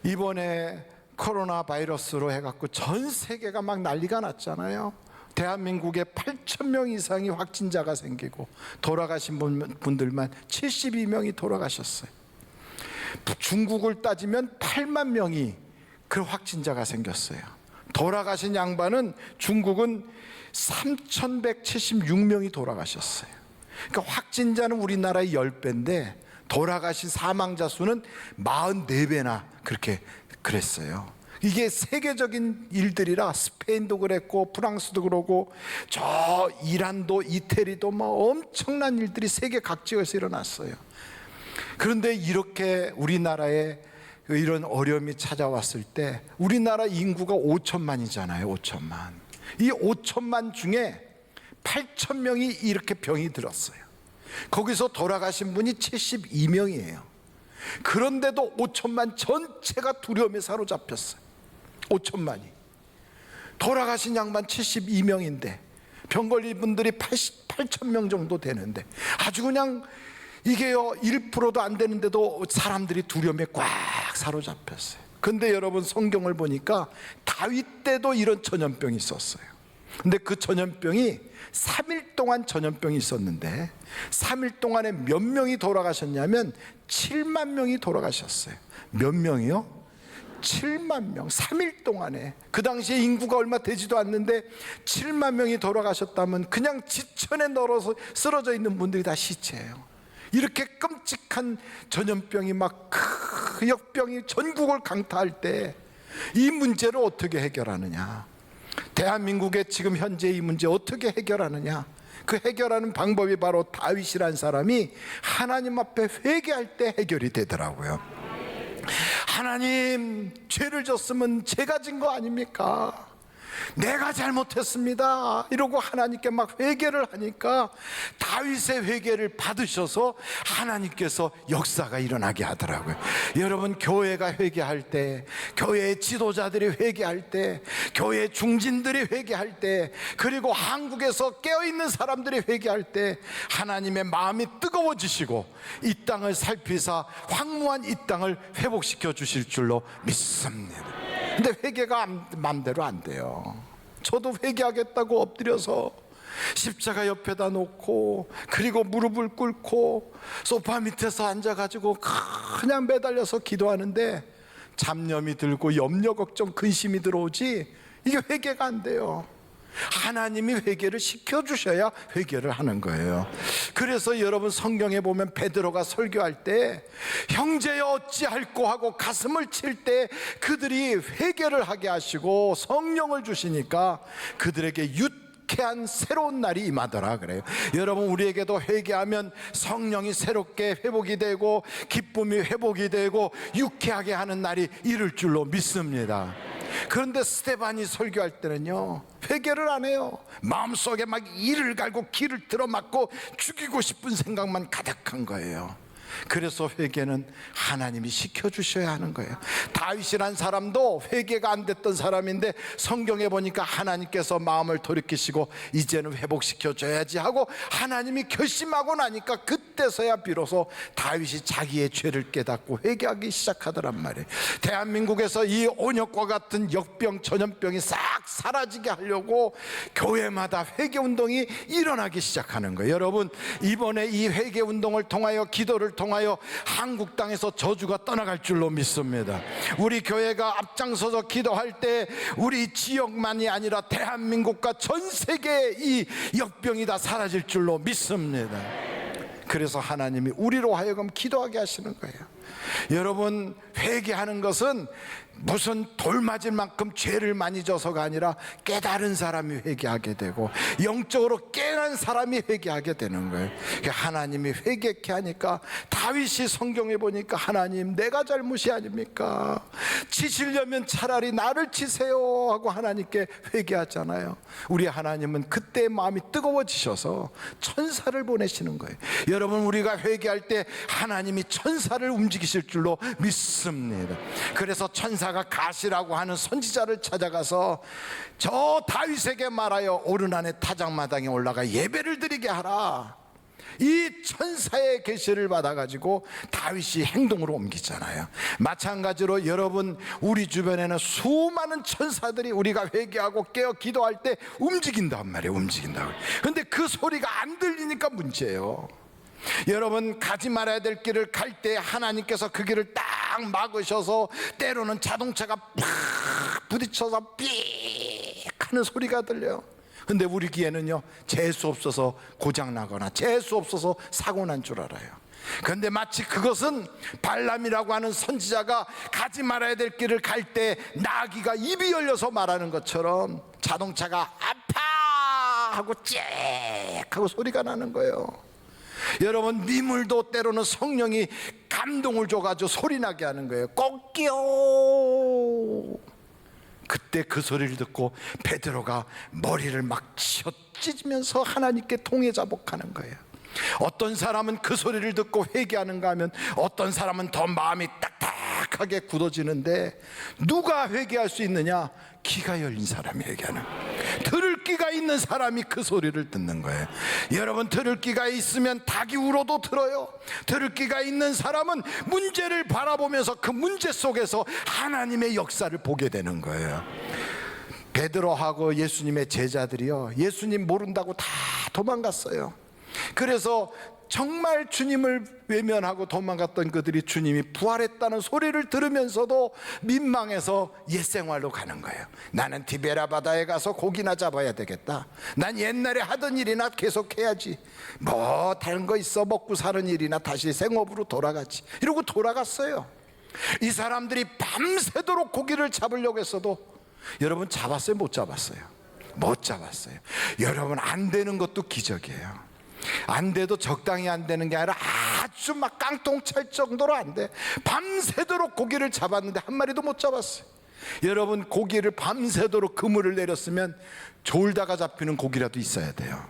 이번에 코로나 바이러스로 해갖고 전 세계가 막 난리가 났잖아요. 대한민국에 8,000명 이상이 확진자가 생기고 돌아가신 분들만 72명이 돌아가셨어요. 중국을 따지면 8만 명이 그 확진자가 생겼어요. 돌아가신 양반은 중국은 3,176명이 돌아가셨어요. 그러니까 확진자는 우리나라의 10배인데 돌아가신 사망자 수는 44배나 그랬어요. 이게 세계적인 일들이라 스페인도 그랬고 프랑스도 그러고 저 이란도 이태리도 막 엄청난 일들이 세계 각지에서 일어났어요. 그런데 이렇게 우리나라에 이런 어려움이 찾아왔을 때 우리나라 인구가 5천만이잖아요. 5천만. 이 5천만 중에 8,000명이 이렇게 병이 들었어요. 거기서 돌아가신 분이 72명이에요. 그런데도 5천만 전체가 두려움에 사로잡혔어요. 5천만이. 돌아가신 양반 72명인데 병 걸린 분들이 8,000명 정도 되는데 아주 그냥 이게요 1%도 안 되는데도 사람들이 두려움에 꽉 사로잡혔어요. 근데 여러분 성경을 보니까 다윗 때도 이런 전염병이 있었어요. 근데 그 전염병이 3일 동안 전염병이 있었는데 3일 동안에 몇 명이 돌아가셨냐면 7만 명이 돌아가셨어요. 몇 명이요? 7만 명. 3일 동안에. 그 당시에 인구가 얼마 되지도 않는데 7만 명이 돌아가셨다면 그냥 지천에 널어서 쓰러져 있는 분들이 다 시체예요. 이렇게 끔찍한 전염병이 막 그 역병이 전국을 강타할 때 이 문제를 어떻게 해결하느냐, 대한민국의 지금 현재 이 문제 어떻게 해결하느냐, 그 해결하는 방법이 바로 다윗이란 사람이 하나님 앞에 회개할 때 해결이 되더라고요. 하나님, 죄를 졌으면 제가 진 거 아닙니까? 내가 잘못했습니다 이러고 하나님께 막 회개를 하니까 다윗의 회개를 받으셔서 하나님께서 역사가 일어나게 하더라고요. 여러분, 교회가 회개할 때, 교회의 지도자들이 회개할 때, 교회 중진들이 회개할 때, 그리고 한국에서 깨어있는 사람들이 회개할 때 하나님의 마음이 뜨거워지시고 이 땅을 살피사 황무한 이 땅을 회복시켜 주실 줄로 믿습니다. 근데 회개가 마음대로 안 돼요. 저도 회개하겠다고 엎드려서 십자가 옆에다 놓고 그리고 무릎을 꿇고 소파 밑에서 앉아가지고 그냥 매달려서 기도하는데 잡념이 들고 염려 걱정 근심이 들어오지 이게 회개가 안 돼요. 하나님이 회개를 시켜주셔야 회개를 하는 거예요. 그래서 여러분 성경에 보면 베드로가 설교할 때 형제여 어찌할꼬 하고 가슴을 칠 때 그들이 회개를 하게 하시고 성령을 주시니까 그들에게 유쾌한 새로운 날이 임하더라 그래요. 여러분, 우리에게도 회개하면 성령이 새롭게 회복이 되고 기쁨이 회복이 되고 유쾌하게 하는 날이 이를 줄로 믿습니다. 그런데 스데반이 설교할 때는요 회개를 안 해요. 마음속에 막 이를 갈고 기를 들어맞고 죽이고 싶은 생각만 가득한 거예요. 그래서 회개는 하나님이 시켜주셔야 하는 거예요. 다윗이란 사람도 회개가 안 됐던 사람인데 성경에 보니까 하나님께서 마음을 돌이키시고 이제는 회복시켜줘야지 하고 하나님이 결심하고 나니까 그때서야 비로소 다윗이 자기의 죄를 깨닫고 회개하기 시작하더란 말이에요. 대한민국에서 이 온역과 같은 역병 전염병이 싹 사라지게 하려고 교회마다 회개운동이 일어나기 시작하는 거예요. 여러분, 이번에 이 회개운동을 통하여 기도를 통하여 한국 땅에서 저주가 떠나갈 줄로 믿습니다. 우리 교회가 앞장서서 기도할 때 우리 지역만이 아니라 대한민국과 전 세계의 이 역병이 다 사라질 줄로 믿습니다. 그래서 하나님이 우리로 하여금 기도하게 하시는 거예요. 여러분, 회개하는 것은 무슨 돌 맞을 만큼 죄를 많이 져서가 아니라 깨달은 사람이 회개하게 되고 영적으로 깨어난 사람이 회개하게 되는 거예요. 하나님이 회개케 하니까 다윗이 성경에 보니까 하나님, 내가 잘못이 아닙니까? 치시려면 차라리 나를 치세요 하고 하나님께 회개하잖아요. 우리 하나님은 그때 마음이 뜨거워지셔서 천사를 보내시는 거예요. 여러분, 우리가 회개할 때 하나님이 천사를 움직이실 줄로 믿습니다. 그래서 천사가 가시라고 하는 선지자를 찾아가서 저 다윗에게 말하여 오른 안에 타작마당에 올라가 예배를 드리게 하라. 이 천사의 계시를 받아가지고 다윗이 행동으로 옮기잖아요. 마찬가지로 여러분, 우리 주변에는 수많은 천사들이 우리가 회개하고 깨어 기도할 때 움직인단 말이에요. 움직인다고. 근데 그 소리가 안 들리니까 문제예요. 여러분, 가지 말아야 될 길을 갈 때 하나님께서 그 길을 딱 막으셔서 때로는 자동차가 팍 부딪혀서 삑 하는 소리가 들려요. 근데 우리 귀에는요, 재수 없어서 고장나거나 재수 없어서 사고 난 줄 알아요. 그런데 마치 그것은 발람이라고 하는 선지자가 가지 말아야 될 길을 갈 때 나귀가 입이 열려서 말하는 것처럼 자동차가 아파 하고 쨍 하고 소리가 나는 거예요. 여러분, 미물도 때로는 성령이 감동을 줘가지고 소리나게 하는 거예요. 꼭끼요. 그때 그 소리를 듣고 베드로가 머리를 막 찢으면서 하나님께 통회자복하는 거예요. 어떤 사람은 그 소리를 듣고 회개하는가 하면 어떤 사람은 더 마음이 딱딱하게 굳어지는데, 누가 회개할 수 있느냐? 귀가 열린 사람이 회개하는 거예요. 들을 귀가 있는 사람이 그 소리를 듣는 거예요. 여러분, 들을 귀가 있으면 닭이 울어도 들어요. 들을 귀가 있는 사람은 문제를 바라보면서 그 문제 속에서 하나님의 역사를 보게 되는 거예요. 베드로하고 예수님의 제자들이요, 예수님 모른다고 다 도망갔어요. 그래서 정말 주님을 외면하고 도망갔던 그들이 주님이 부활했다는 소리를 들으면서도 민망해서 옛생활로 가는 거예요. 나는 디베라 바다에 가서 고기나 잡아야 되겠다. 난 옛날에 하던 일이나 계속해야지. 뭐 다른 거 있어, 먹고 사는 일이나 다시 생업으로 돌아가지. 이러고 돌아갔어요. 이 사람들이 밤새도록 고기를 잡으려고 했어도 여러분, 잡았어요? 못 잡았어요? 못 잡았어요. 여러분, 안 되는 것도 기적이에요. 안 돼도 적당히 안 되는 게 아니라 아주 막 깡통 찰 정도로 안 돼. 밤새도록 고기를 잡았는데 한 마리도 못 잡았어요. 여러분, 고기를 밤새도록 그물을 내렸으면 졸다가 잡히는 고기라도 있어야 돼요.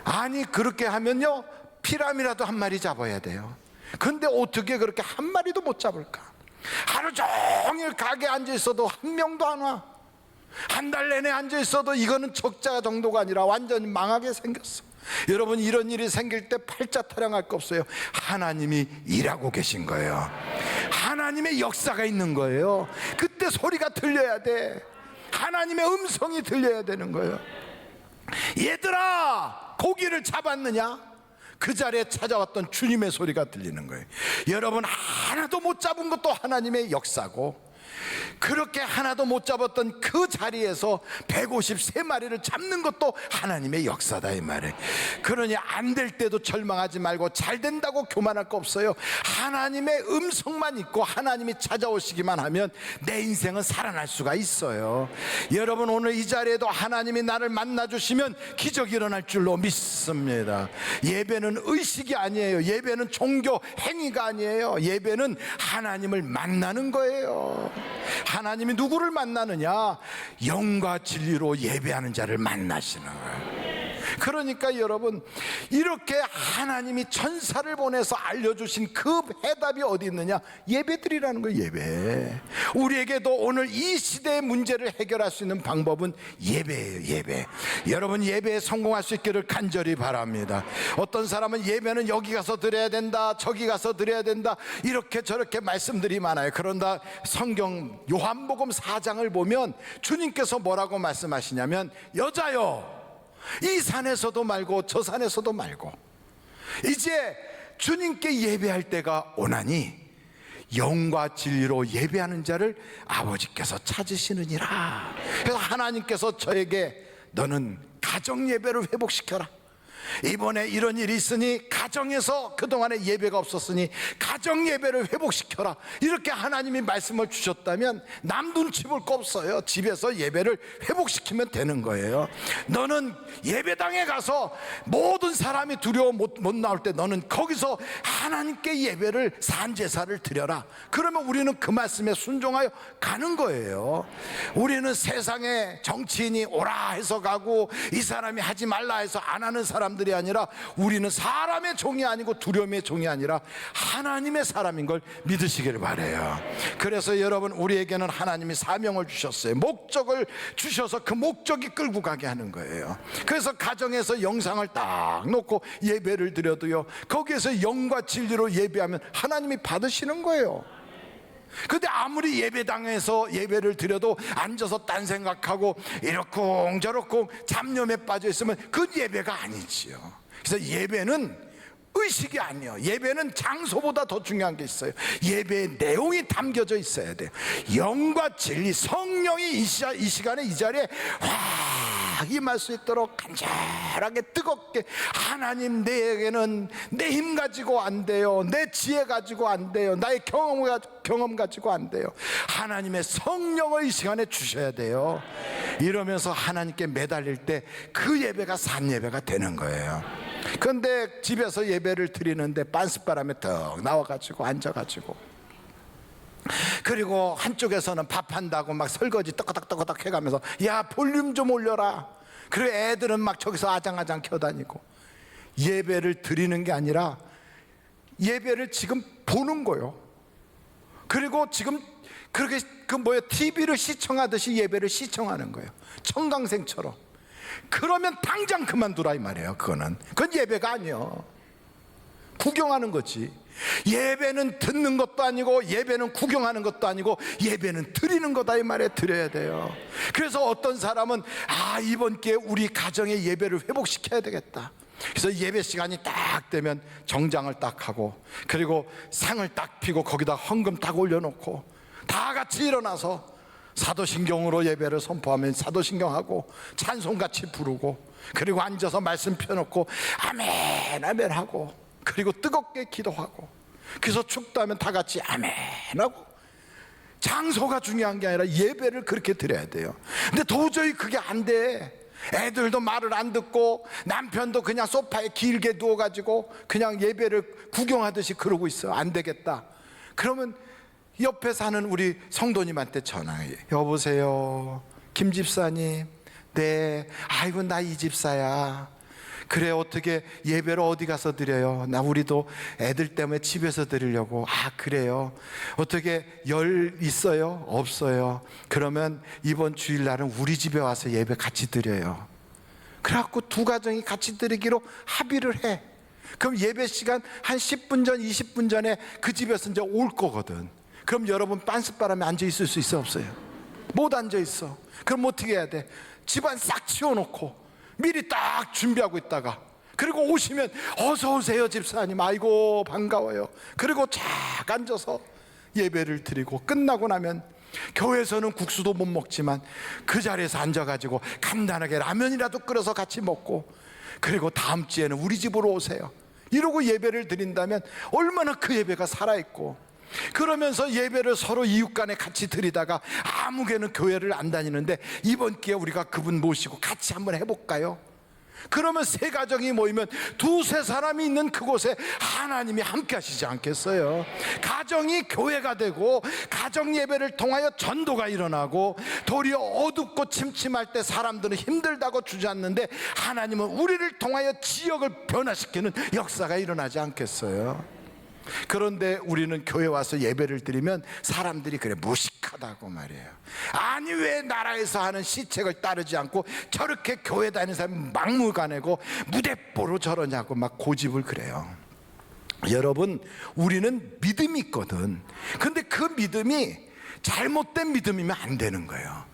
아니, 그렇게 하면요, 피라미라도 한 마리 잡아야 돼요. 근데 어떻게 그렇게 한 마리도 못 잡을까? 하루 종일 가게에 앉아 있어도 한 명도 안 와. 한 달 내내 앉아 있어도 이거는 적자 정도가 아니라 완전히 망하게 생겼어. 여러분, 이런 일이 생길 때 팔자 타령할 거 없어요. 하나님이 일하고 계신 거예요. 하나님의 역사가 있는 거예요. 그때 소리가 들려야 돼. 하나님의 음성이 들려야 되는 거예요. 얘들아, 고기를 잡았느냐? 그 자리에 찾아왔던 주님의 소리가 들리는 거예요. 여러분, 하나도 못 잡은 것도 하나님의 역사고, 그렇게 하나도 못 잡았던 그 자리에서 153마리를 잡는 것도 하나님의 역사다, 이 말이에요. 그러니 안 될 때도 절망하지 말고 잘 된다고 교만할 거 없어요. 하나님의 음성만 있고 하나님이 찾아오시기만 하면 내 인생은 살아날 수가 있어요. 여러분, 오늘 이 자리에도 하나님이 나를 만나주시면 기적이 일어날 줄로 믿습니다. 예배는 의식이 아니에요. 예배는 종교 행위가 아니에요. 예배는 하나님을 만나는 거예요. 하나님이 누구를 만나느냐? 영과 진리로 예배하는 자를 만나시는 거예요. 그러니까 여러분, 이렇게 하나님이 천사를 보내서 알려주신 그 해답이 어디 있느냐? 예배드리라는 거예요. 예배. 우리에게도 오늘 이 시대의 문제를 해결할 수 있는 방법은 예배예요. 예배. 여러분, 예배에 성공할 수 있기를 간절히 바랍니다. 어떤 사람은 예배는 여기 가서 드려야 된다, 저기 가서 드려야 된다, 이렇게 저렇게 말씀들이 많아요. 그런다 성경 요한복음 4장을 보면 주님께서 뭐라고 말씀하시냐면, 여자여, 이 산에서도 말고 저 산에서도 말고 이제 주님께 예배할 때가 오나니 영과 진리로 예배하는 자를 아버지께서 찾으시느니라. 그래서 하나님께서 저에게 너는 가정 예배를 회복시켜라. 이번에 이런 일이 있으니 가정에서 그동안에 예배가 없었으니 가정 예배를 회복시켜라, 이렇게 하나님이 말씀을 주셨다면 남 눈치 볼 거 없어요. 집에서 예배를 회복시키면 되는 거예요. 너는 예배당에 가서 모든 사람이 두려워 못 나올 때 너는 거기서 하나님께 예배를 산제사를 드려라. 그러면 우리는 그 말씀에 순종하여 가는 거예요. 우리는 세상에 정치인이 오라 해서 가고 이 사람이 하지 말라 해서 안 하는 사람 사람들이 아니라 우리는 사람의 종이 아니고 두려움의 종이 아니라 하나님의 사람인 걸 믿으시길 바라요. 그래서 여러분, 우리에게는 하나님이 사명을 주셨어요. 목적을 주셔서 그 목적이 끌고 가게 하는 거예요. 그래서 가정에서 영상을 딱 놓고 예배를 드려도요, 거기에서 영과 진리로 예배하면 하나님이 받으시는 거예요. 근데 아무리 예배당에서 예배를 드려도 앉아서 딴 생각하고 이렇쿵저렇쿵 잡념에 빠져 있으면 그건 예배가 아니지요. 그래서 예배는 의식이 아니에요. 예배는 장소보다 더 중요한 게 있어요. 예배의 내용이 담겨져 있어야 돼요. 영과 진리, 성령이 이 시간에 이 자리에 확 임할 수 있도록 간절하게 뜨겁게, 하나님, 내에게는 내 힘 가지고 안 돼요, 내 지혜 가지고 안 돼요, 나의 경험 가지고 안 돼요. 하나님의 성령을 이 시간에 주셔야 돼요. 이러면서 하나님께 매달릴 때 그 예배가 산 예배가 되는 거예요. 그런데 집에서 예배를 드리는데 빤스바람에 턱 나와가지고 앉아가지고, 그리고 한쪽에서는 밥한다고 막 설거지 떡거덕 해가면서 야 볼륨 좀 올려라, 그리고 애들은 막 저기서 아장아장 켜다니고, 예배를 드리는 게 아니라 예배를 지금 보는 거요. 그리고 지금 그렇게 TV를 시청하듯이 예배를 시청하는 거예요. 청강생처럼. 그러면 당장 그만두라 이 말이에요. 그건 예배가 아니에요. 구경하는 거지. 예배는 듣는 것도 아니고, 예배는 구경하는 것도 아니고, 예배는 드리는 거다 이 말이에요. 드려야 돼요. 그래서 어떤 사람은 이번 기회에 우리 가정의 예배를 회복시켜야 되겠다. 그래서 예배 시간이 딱 되면 정장을 딱 하고, 그리고 상을 딱 피고 거기다 헌금 딱 올려놓고 다 같이 일어나서 사도신경으로 예배를 선포하면 사도신경하고 찬송같이 부르고, 그리고 앉아서 말씀 펴놓고 아멘 아멘 하고, 그리고 뜨겁게 기도하고, 그래서 축도하면 다 같이 아멘 하고. 장소가 중요한 게 아니라 예배를 그렇게 드려야 돼요. 근데 도저히 그게 안 돼. 애들도 말을 안 듣고 남편도 그냥 소파에 길게 누워가지고 그냥 예배를 구경하듯이 그러고 있어. 안 되겠다. 그러면 옆에 사는 우리 성도님한테 전화해. 여보세요, 김 집사님. 네. 아이고 나 이 집사야. 그래, 어떻게 예배를 어디 가서 드려요? 나 우리도 애들 때문에 집에서 드리려고. 그래요? 어떻게 열 있어요? 없어요. 그러면 이번 주일날은 우리 집에 와서 예배 같이 드려요. 그래갖고 두 가정이 같이 드리기로 합의를 해. 그럼 예배 시간 한 10분 전 20분 전에 그 집에서 이제 올 거거든. 그럼 여러분 빤스바람에 앉아 있을 수 있어 없어요? 못 앉아 있어. 그럼 어떻게 해야 돼? 집안 싹 치워놓고 미리 딱 준비하고 있다가, 그리고 오시면 어서 오세요 집사님, 아이고 반가워요. 그리고 쫙 앉아서 예배를 드리고, 끝나고 나면 교회에서는 국수도 못 먹지만 그 자리에서 앉아가지고 간단하게 라면이라도 끓여서 같이 먹고, 그리고 다음 주에는 우리 집으로 오세요 이러고 예배를 드린다면 얼마나 그 예배가 살아있고, 그러면서 예배를 서로 이웃간에 같이 드리다가 아무 개는 교회를 안 다니는데 이번 기회에 우리가 그분 모시고 같이 한번 해볼까요? 그러면 세 가정이 모이면 두세 사람이 있는 그곳에 하나님이 함께 하시지 않겠어요? 가정이 교회가 되고, 가정 예배를 통하여 전도가 일어나고, 도리어 어둡고 침침할 때 사람들은 힘들다고 주저앉는데 하나님은 우리를 통하여 지역을 변화시키는 역사가 일어나지 않겠어요? 그런데 우리는 교회 와서 예배를 드리면 사람들이 그래 무식하다고 말이에요. 아니 왜 나라에서 하는 시책을 따르지 않고 저렇게 교회 다니는 사람이 막무가내고 무대뽀로 저러냐고 막 고집을 그래요. 여러분, 우리는 믿음이 있거든. 근데 그 믿음이 잘못된 믿음이면 안 되는 거예요.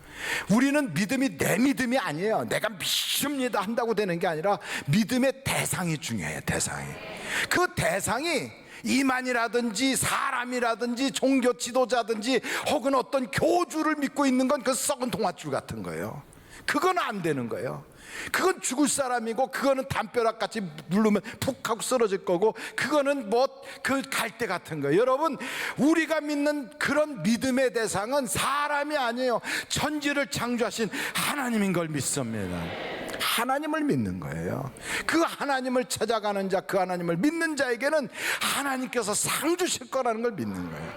우리는 믿음이 내 믿음이 아니에요. 내가 믿습니다 한다고 되는 게 아니라 믿음의 대상이 중요해요. 대상이. 그 대상이 이만이라든지 사람이라든지 종교 지도자든지 혹은 어떤 교주를 믿고 있는 건 그 썩은 동아줄 같은 거예요. 그건 안 되는 거예요. 그건 죽을 사람이고, 그거는 담벼락같이 누르면 푹 하고 쓰러질 거고, 그거는 그 갈대 같은 거예요. 여러분, 우리가 믿는 그런 믿음의 대상은 사람이 아니에요. 천지를 창조하신 하나님인 걸 믿습니다. 하나님을 믿는 거예요. 그 하나님을 찾아가는 자, 그 하나님을 믿는 자에게는 하나님께서 상 주실 거라는 걸 믿는 거예요.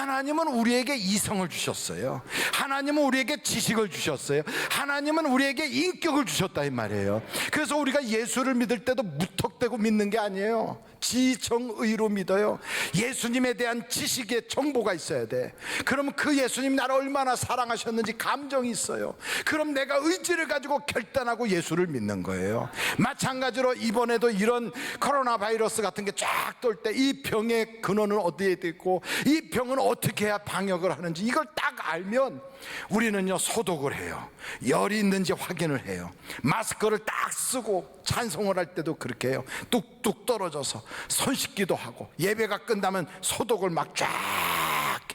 하나님은 우리에게 이성을 주셨어요. 하나님은 우리에게 지식을 주셨어요. 하나님은 우리에게 인격을 주셨다 이 말이에요. 그래서 우리가 예수를 믿을 때도 무턱대고 믿는 게 아니에요. 지정의로 믿어요. 예수님에 대한 지식의 정보가 있어야 돼. 그럼 그 예수님이 나를 얼마나 사랑하셨는지 감정이 있어요. 그럼 내가 의지를 가지고 결단하고 예수를 믿는 거예요. 마찬가지로 이번에도 이런 코로나 바이러스 같은 게 쫙 돌 때 이 병의 근원은 어디에 있고 이 병은 어떻게 해야 방역을 하는지 이걸 딱 알면 우리는요 소독을 해요. 열이 있는지 확인을 해요. 마스크를 딱 쓰고 찬송을 할 때도 그렇게 해요. 뚝뚝 떨어져서 손 씻기도 하고 예배가 끝나면 소독을 막 쫙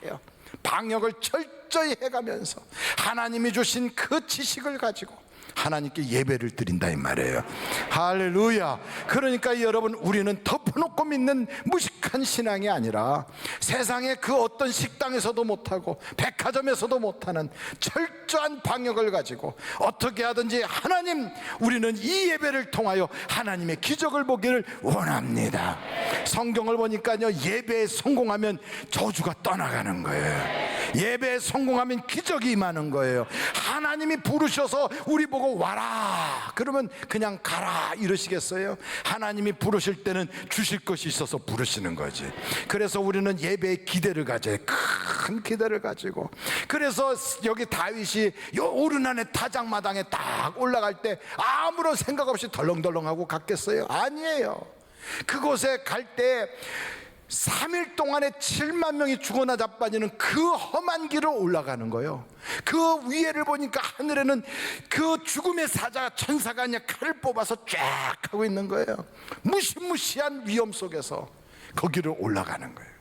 해요. 방역을 철저히 해가면서 하나님이 주신 그 지식을 가지고 하나님께 예배를 드린다 이 말이에요. 할렐루야. 그러니까 여러분, 우리는 덮어놓고 믿는 무식한 신앙이 아니라 세상의 그 어떤 식당에서도 못하고 백화점에서도 못하는 철저한 방역을 가지고 어떻게 하든지 하나님, 우리는 이 예배를 통하여 하나님의 기적을 보기를 원합니다. 성경을 보니까요, 예배에 성공하면 저주가 떠나가는 거예요. 예배에 성공하면 기적이 임하는 거예요. 하나님이 부르셔서 우리 보고 와라 그러면 그냥 가라 이러시겠어요? 하나님이 부르실 때는 주실 것이 있어서 부르시는 거지. 그래서 우리는 예배에 기대를 가져요. 큰 기대를 가지고. 그래서 여기 다윗이 요 오르난의 타작마당에 딱 올라갈 때 아무런 생각 없이 덜렁덜렁하고 갔겠어요? 아니에요. 그곳에 갈 때 3일 동안에 7만 명이 죽어나 자빠지는 그 험한 길을 올라가는 거예요. 그 위에를 보니까 하늘에는 그 죽음의 사자가, 천사가 그냥 칼을 뽑아서 쫙 하고 있는 거예요. 무시무시한 위험 속에서 거기를 올라가는 거예요.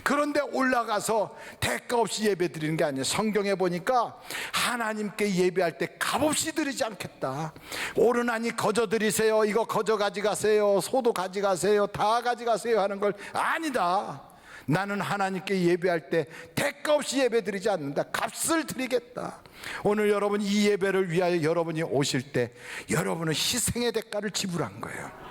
그런데 올라가서 대가 없이 예배 드리는 게 아니에요. 성경에 보니까 하나님께 예배할 때 값없이 드리지 않겠다. 오르나니 거저 드리세요, 이거 거저 가져가세요, 소도 가져가세요, 다 가져가세요 하는 걸 아니다. 나는 하나님께 예배할 때 대가 없이 예배 드리지 않는다. 값을 드리겠다. 오늘 여러분 이 예배를 위하여 여러분이 오실 때 여러분은 희생의 대가를 지불한 거예요.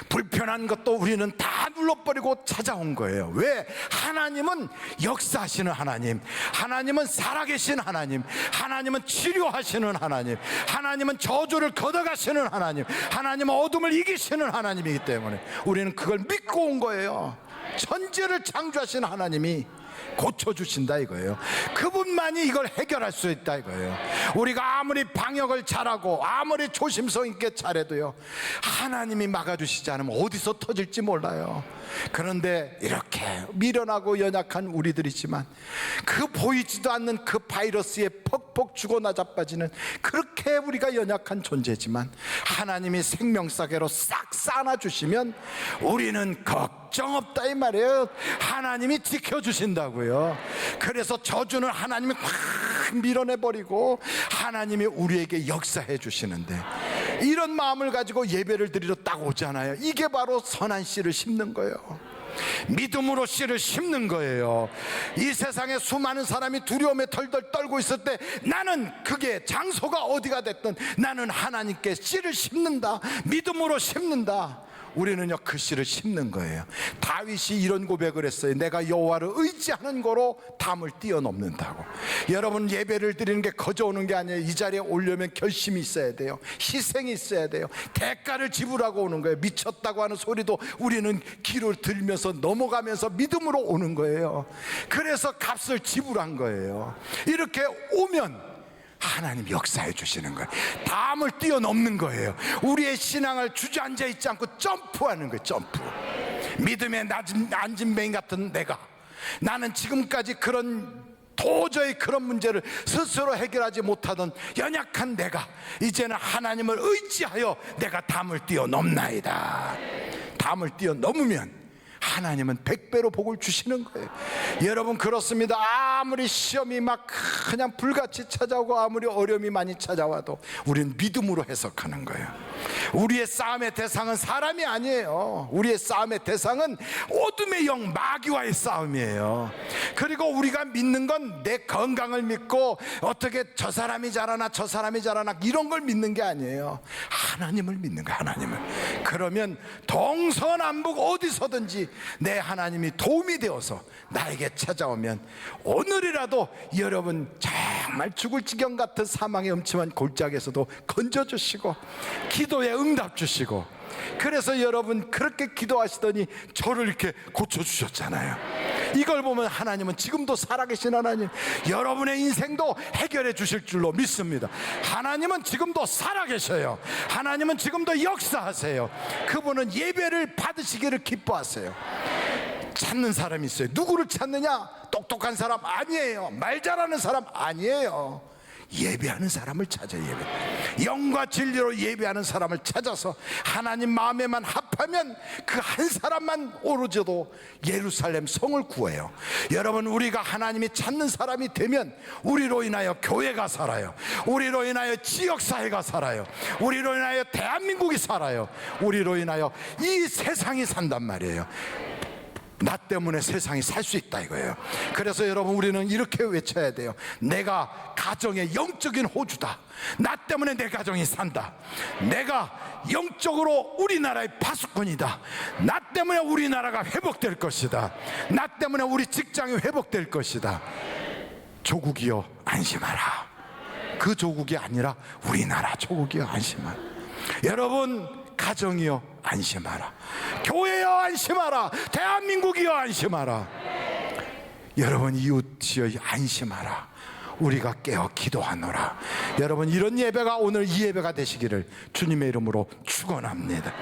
불편한 것도 우리는 다 눌러버리고 찾아온 거예요. 왜? 하나님은 역사하시는 하나님, 하나님은 살아계신 하나님, 하나님은 치료하시는 하나님, 하나님은 저주를 걷어가시는 하나님, 하나님은 어둠을 이기시는 하나님이기 때문에 우리는 그걸 믿고 온 거예요. 천지를 창조하신 하나님이 고쳐주신다 이거예요. 그분만이 이걸 해결할 수 있다 이거예요. 우리가 아무리 방역을 잘하고 아무리 조심성 있게 잘해도요, 하나님이 막아주시지 않으면 어디서 터질지 몰라요. 그런데 이렇게 미련하고 연약한 우리들이지만 그 보이지도 않는 그 바이러스에 퍽퍽 죽어나 자빠지는 그렇게 우리가 연약한 존재지만 하나님이 생명사계로 싹 쌓아주시면 우리는 걱정 없다 이 말이에요. 하나님이 지켜주신다고요. 그래서 저주는 하나님이 확 밀어내버리고 하나님이 우리에게 역사해 주시는데, 이런 마음을 가지고 예배를 드리러 딱 오잖아요. 이게 바로 선한 씨를 심는 거예요. 믿음으로 씨를 심는 거예요. 이 세상에 수많은 사람이 두려움에 덜덜 떨고 있을 때 나는, 그게 장소가 어디가 됐든 나는 하나님께 씨를 심는다, 믿음으로 심는다. 우리는요 그 씨를 심는 거예요. 다윗이 이런 고백을 했어요. 내가 여호와를 의지하는 거로 담을 뛰어넘는다고. 여러분, 예배를 드리는 게 거저 오는 게 아니에요. 이 자리에 오려면 결심이 있어야 돼요. 희생이 있어야 돼요. 대가를 지불하고 오는 거예요. 미쳤다고 하는 소리도 우리는 귀를 들면서 넘어가면서 믿음으로 오는 거예요. 그래서 값을 지불한 거예요. 이렇게 오면 하나님 역사해 주시는 거예요. 담을 뛰어넘는 거예요. 우리의 신앙을 주저앉아 있지 않고 점프하는 거예요. 점프. 믿음의 앉은 뱅이 같은 내가, 나는 지금까지 도저히 그런 문제를 스스로 해결하지 못하던 연약한 내가 이제는 하나님을 의지하여 내가 담을 뛰어넘나이다. 담을 뛰어넘으면 하나님은 100배로 복을 주시는 거예요. 여러분, 그렇습니다. 아무리 시험이 막 그냥 불같이 찾아오고 아무리 어려움이 많이 찾아와도 우리는 믿음으로 해석하는 거예요. 우리의 싸움의 대상은 사람이 아니에요. 우리의 싸움의 대상은 어둠의 영 마귀와의 싸움이에요. 그리고 우리가 믿는 건 내 건강을 믿고 어떻게 저 사람이 잘하나 저 사람이 잘하나 이런 걸 믿는 게 아니에요. 하나님을 믿는 거예요. 하나님을. 그러면 동서남북 어디서든지 내 하나님이 도움이 되어서 나에게 찾아오면 오늘이라도 여러분 정말 죽을 지경 같은 사망의 음침한 골짜기에서도 건져주시고 기도에 응답 주시고, 그래서 여러분 그렇게 기도하시더니 저를 이렇게 고쳐주셨잖아요. 이걸 보면 하나님은 지금도 살아계신 하나님, 여러분의 인생도 해결해 주실 줄로 믿습니다. 하나님은 지금도 살아계셔요. 하나님은 지금도 역사하세요. 그분은 예배를 받으시기를 기뻐하세요. 찾는 사람이 있어요. 누구를 찾느냐? 똑똑한 사람 아니에요. 말 잘하는 사람 아니에요. 예배하는 사람을 찾아요. 영과 진리로 예배하는 사람을 찾아서 하나님 마음에만 합하면 그 한 사람만 오로지도 예루살렘 성을 구해요. 여러분, 우리가 하나님이 찾는 사람이 되면 우리로 인하여 교회가 살아요. 우리로 인하여 지역사회가 살아요. 우리로 인하여 대한민국이 살아요. 우리로 인하여 이 세상이 산단 말이에요. 나 때문에 세상이 살 수 있다 이거예요. 그래서 여러분, 우리는 이렇게 외쳐야 돼요. 내가 가정의 영적인 호주다. 나 때문에 내 가정이 산다. 내가 영적으로 우리나라의 파수꾼이다. 나 때문에 우리나라가 회복될 것이다. 나 때문에 우리 직장이 회복될 것이다. 조국이여 안심하라. 그 조국이 아니라 우리나라 조국이여 안심하라. 여러분, 가정이여 안심하라. 교회여 안심하라. 대한민국이여 안심하라. 여러분, 이웃이여 안심하라. 우리가 깨어 기도하노라. 여러분, 이런 예배가 오늘 이 예배가 되시기를 주님의 이름으로 축원합니다.